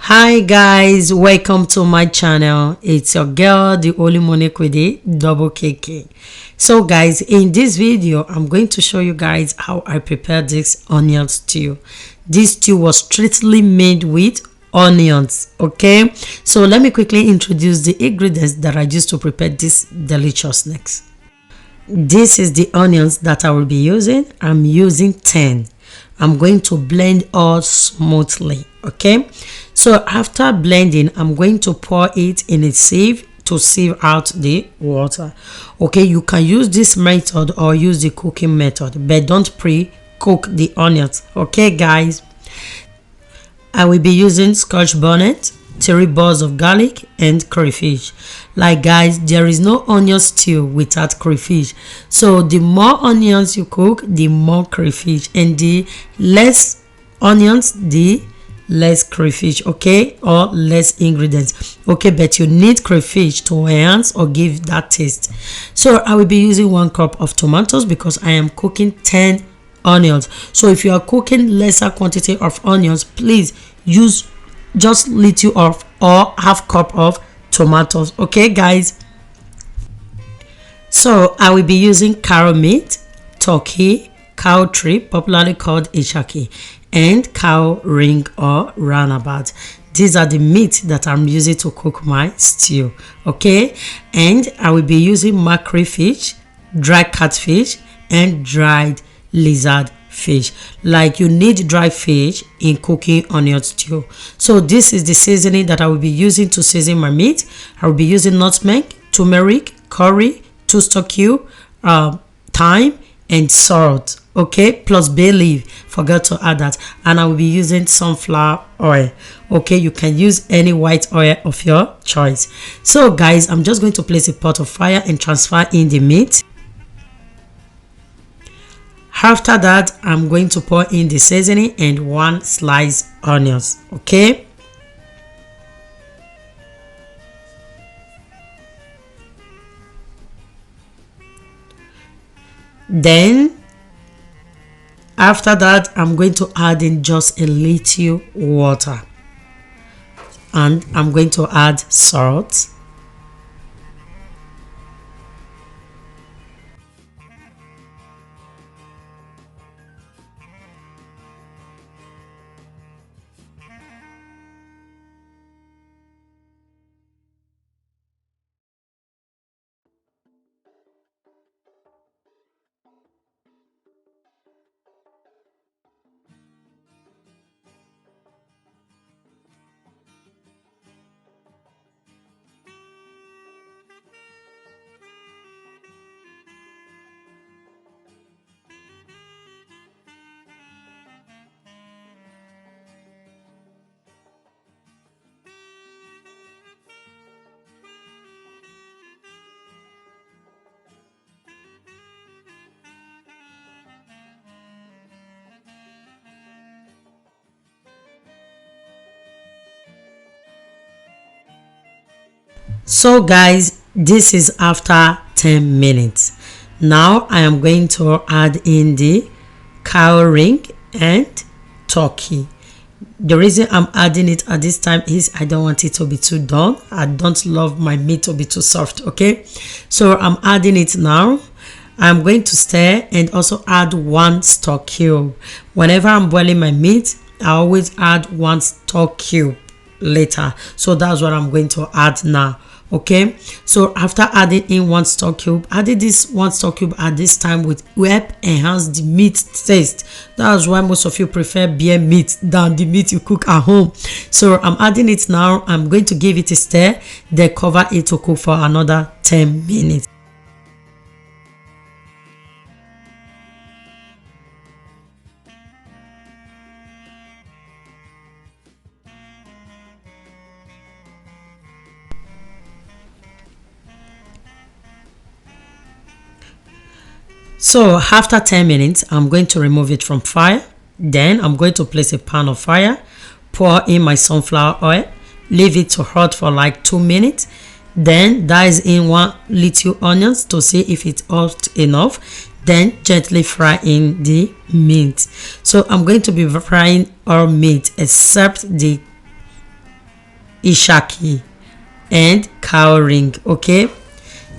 Hi guys, welcome to my channel. It's your girl, the Holy Monique with the double KK. So guys, in this video I'm going to show you guys how I prepared this onion stew. This stew was strictly made with onions. Okay, so let me quickly introduce the ingredients that I used to prepare this deliciousness. This is the onions that I will be using. I'm using 10. I'm going to blend all smoothly. Okay, so after blending, I'm going to pour it in a sieve to sieve out the water. Okay, you can use this method or use the cooking method, but don't pre-cook the onions. Okay guys, I will be using scotch bonnet, 3 balls of garlic, and crayfish. Like guys, there is no onion stew without crayfish. So the more onions you cook, the more crayfish, and the less onions, the less crayfish. Okay, or less ingredients. Okay, but you need crayfish to enhance or give that taste. So I will be using 1 cup of tomatoes because I am cooking 10 onions. So if you are cooking lesser quantity of onions, please use just little of or half cup of tomatoes. Okay guys, so I will be using cow meat, turkey, cow trip, popularly called ishaki, and cow ring or roundabout. These are the meat that I'm using to cook my stew. Okay, and I will be using mackerel fish, dry catfish, and dried lizard fish. Like you need dry fish in cooking onion stew. So this is the seasoning that I will be using to season my meat. I will be using nutmeg, turmeric, curry, 2 stock cube, thyme, and salt. Okay, plus bay leaf, forgot to add that. And I will be using sunflower oil. Okay, you can use any white oil of your choice. So guys, I'm just going to place a pot of fire and transfer in the meat. After that, I'm going to pour in the seasoning and 1 sliced onions. Okay, then after that, I'm going to add in just a little water, and I'm going to add salt. So guys, this is after 10 minutes. Now I am going to add in the cow ring and turkey. The reason I'm adding it at this time is I don't want it to be too done. I don't love my meat to be too soft. Okay, so I'm adding it now. I'm going to stir and also add 1 stock cube. Whenever I'm boiling my meat, I always add 1 stock cube later. So that's what I'm going to add now. Okay, so after adding in 1 stock cube, added this 1 stock cube at this time with help enhance the meat taste. That's why most of you prefer beer meat than the meat you cook at home. So I'm adding it now. I'm going to give it a stir, then cover it to cook for another 10 minutes. So after 10 minutes, I'm going to remove it from fire. Then I'm going to place a pan of fire, pour in my sunflower oil, leave it to hot for like 2 minutes. Then dice in 1 little onions to see if it's hot enough. Then gently fry in the meat. So I'm going to be frying all meat except the ishaki and cowring. Okay,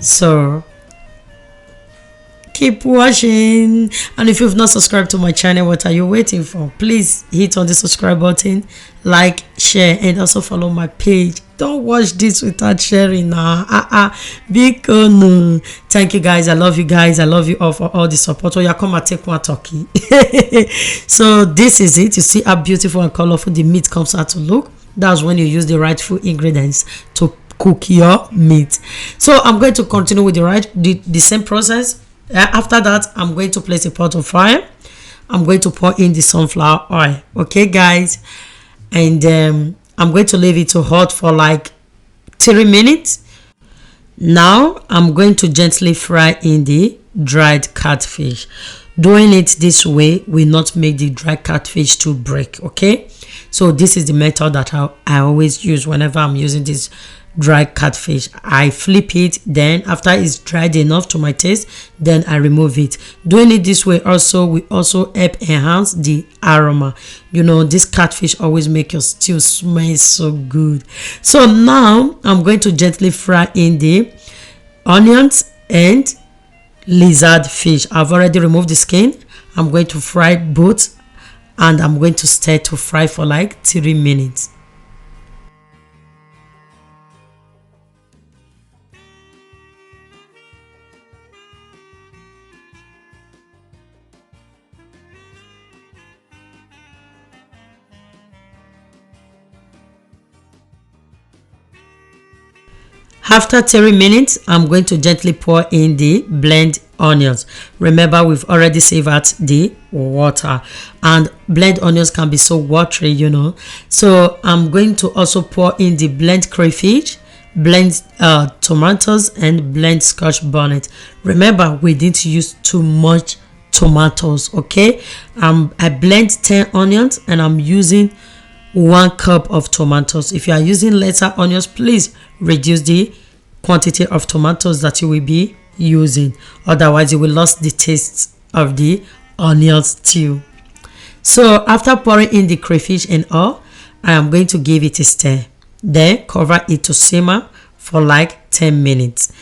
so keep watching, and if you've not subscribed to my channel, what are you waiting for? Please hit on the subscribe button, like, share, and also follow my page. Don't watch this without sharing now. Because no. Thank you guys. I love you guys. I love you all for all the support. Oh, yeah, come and take one turkey. So this is it. You see how beautiful and colorful the meat comes out to look. That's when you use the rightful ingredients to cook your meat. So I'm going to continue with the same process. After that, I'm going to place a pot of fire. I'm going to pour in the sunflower oil. Okay, guys, and I'm going to leave it to hot for like 3 minutes. Now I'm going to gently fry in the dried catfish. Doing it this way will not make the dried catfish to break. Okay, so this is the method that I always use whenever I'm using this dry catfish. I flip it, then after it's dried enough to my taste, then I remove it. Doing it this way also will also help enhance the aroma. You know, this catfish always make your stew smell so good. So now I'm going to gently fry in the onions and lizard fish. I've already removed the skin. I'm going to fry both, and I'm going to stir to fry for like 3 minutes. After 3 minutes, I'm going to gently pour in the blend onions. Remember, we've already saved out the water, and blend onions can be so watery, you know. So I'm going to also pour in the blend crayfish, blend tomatoes, and blend scotch bonnet. Remember, we didn't use too much tomatoes. Okay, I blend 10 onions, and I'm using 1 cup of tomatoes. If you are using lesser onions, please reduce the quantity of tomatoes that you will be using, otherwise you will lose the taste of the onion stew. So after pouring in the crayfish and all, I am going to give it a stir, then cover it to simmer for like 10 minutes.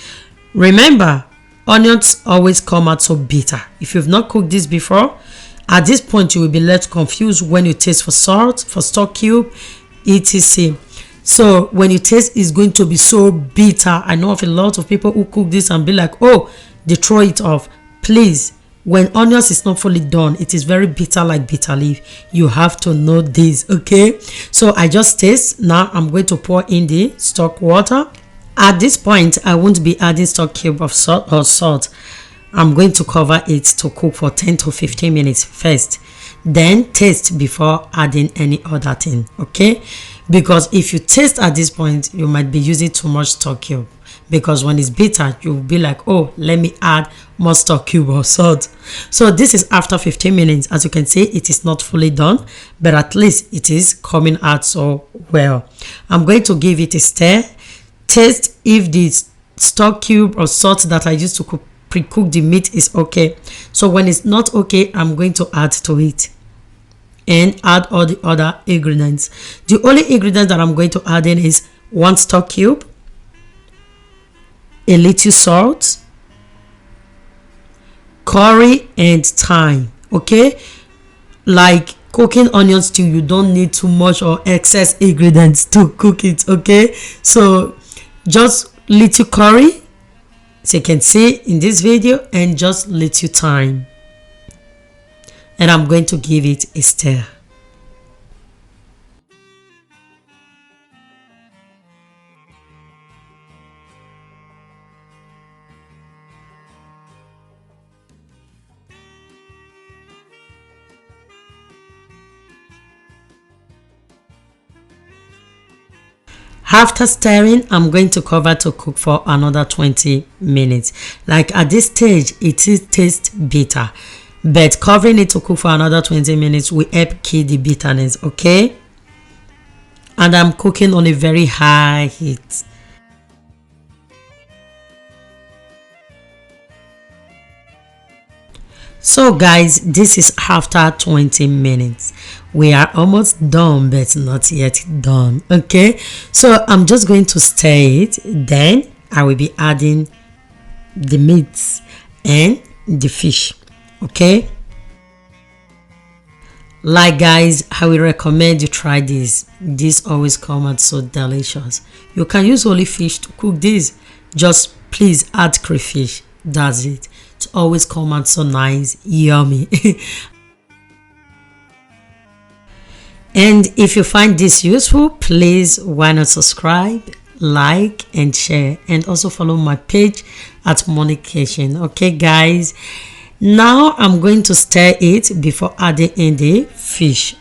Remember, onions always come out so bitter. If you've not cooked this before, at this point you will be left confused when you taste for salt, for stock cube, etc. So when you taste, it's going to be so bitter. I know of a lot of people who cook this and be like, oh, they throw it off. Please, when onions is not fully done, it is very bitter, like bitter leaf. You have to know this. Okay, so I just taste. Now I'm going to pour in the stock water. At this point, I won't be adding stock cube of salt. I'm going to cover it to cook for 10 to 15 minutes first, then taste before adding any other thing. Okay, because if you taste at this point, you might be using too much stock cube, because when it's bitter, you'll be like, oh, let me add more stock cube or salt. So this is after 15 minutes. As you can see, it is not fully done, but at least it is coming out so well. I'm going to give it a stir, taste if the stock cube or salt that I used to pre-cook the meat is okay. So when it's not okay, I'm going to add to it and add all the other ingredients. The only ingredient that I'm going to add in is 1 stock cube, a little salt, curry, and thyme. Okay, like cooking onion stew, you don't need too much or excess ingredients to cook it. Okay, so just little curry, so you can see in this video, and just little thyme, and I'm going to give it a stir. After stirring, I'm going to cover to cook for another 20 minutes. Like at this stage, it tastes bitter, but covering it to cook for another 20 minutes will help kill the bitterness. Okay, and I'm cooking on a very high heat. So guys, this is after 20 minutes. We are almost done, but not yet done. Okay, so I'm just going to stir it, then I will be adding the meat and the fish. Okay, like guys, I will recommend you try this always come out so delicious. You can use only fish to cook this, just please add crayfish. That's it. It always come out so nice, yummy. And if you find this useful, please why not subscribe, like and share, and also follow my page at Money Kitchen. Okay guys, now I'm going to stir it before adding in the fish.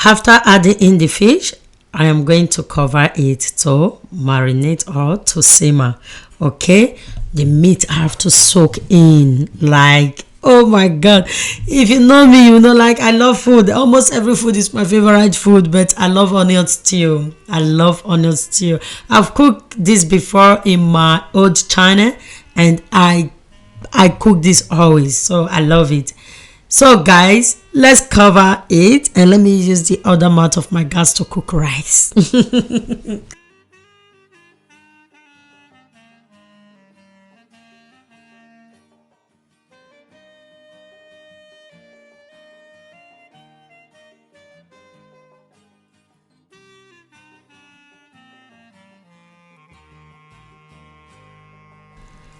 After adding in the fish, I am going to cover it to marinate or to simmer. Okay, the meat I have to soak in, like, oh my god, if you know me, you know, like, I love food. Almost every food is my favorite food, but I love onion stew. I love onion stew. I've cooked this before in my old channel, and I cook this always, so I love it. So guys, let's cover it, and let me use the other mouth of my gas to cook rice.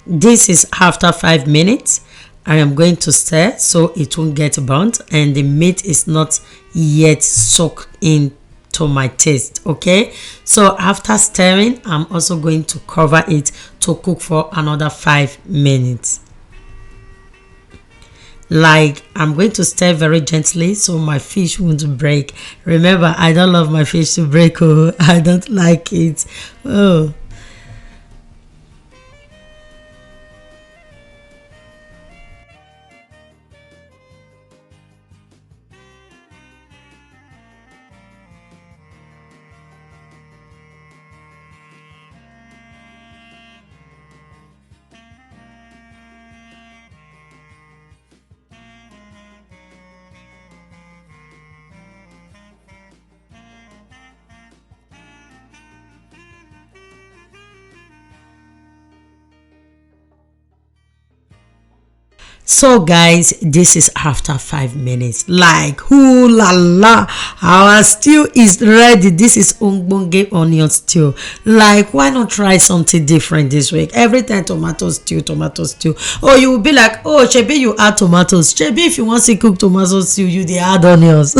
This is after 5 minutes. I am going to stir so it won't get burnt and the meat is not yet soaked into my taste. Okay, so after stirring, I'm also going to cover it to cook for another 5 minutes. Like, I'm going to stir very gently so my fish won't break. Remember, I don't love my fish to break. Oh, I don't like it. Oh, so guys, this is after 5 minutes. Like, ooh la la, our stew is ready. This is Ogbonge onion stew. Like, why not try something different this week? Every time tomato stew, tomato stew. Oh, you will be like, oh, Chebi, you add tomatoes. Chebi, if you want to cook tomato stew, you they add onions.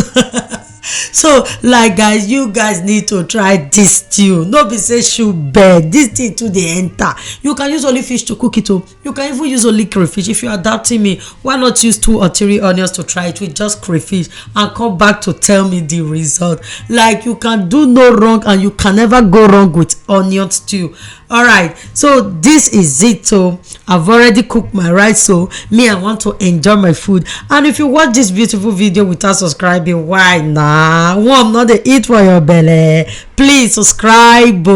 So like guys, you guys need to try this stew. No be say shoe bed, this thing to the enter. You can use only fish to cook it. Oh, you can even use only crayfish. If you are doubting me, why not use 2 or 3 onions to try it with just crayfish and come back to tell me the result. Like, you can do no wrong and you can never go wrong with onion stew. All right, so this is it. So I've already cooked my rice, so me, I want to enjoy my food. And if you watch this beautiful video without subscribing, why nah? One, not the eat for your belly. Please subscribe,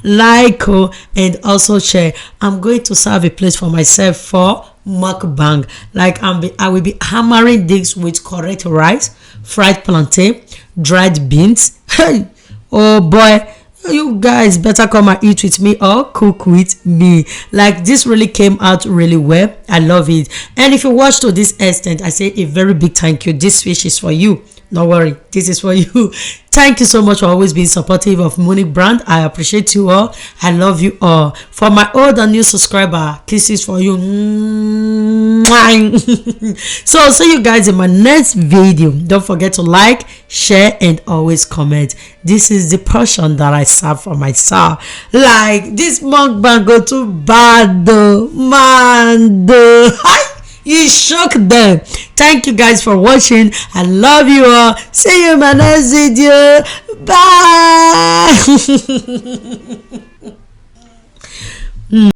like, and also share. I'm going to serve a place for myself for mukbang. Like, I will be hammering this with correct rice, fried plantain, dried beans. Hey, oh boy, you guys better come and eat with me or cook with me. Like, this really came out really well. I love it. And if you watch to this extent, I say a very big thank you. This fish is for you. Don't worry, this is for you. Thank you so much for always being supportive of Monique brand. I appreciate you all. I love you all. For my old and new subscriber, kisses for you. So see you guys in my next video. Don't forget to like, share, and always comment. This is the portion that I serve for myself. Like, this mukbang go too bad though, man though. You shook them. Thank you guys for watching. I love you all. See you in my next video. Bye.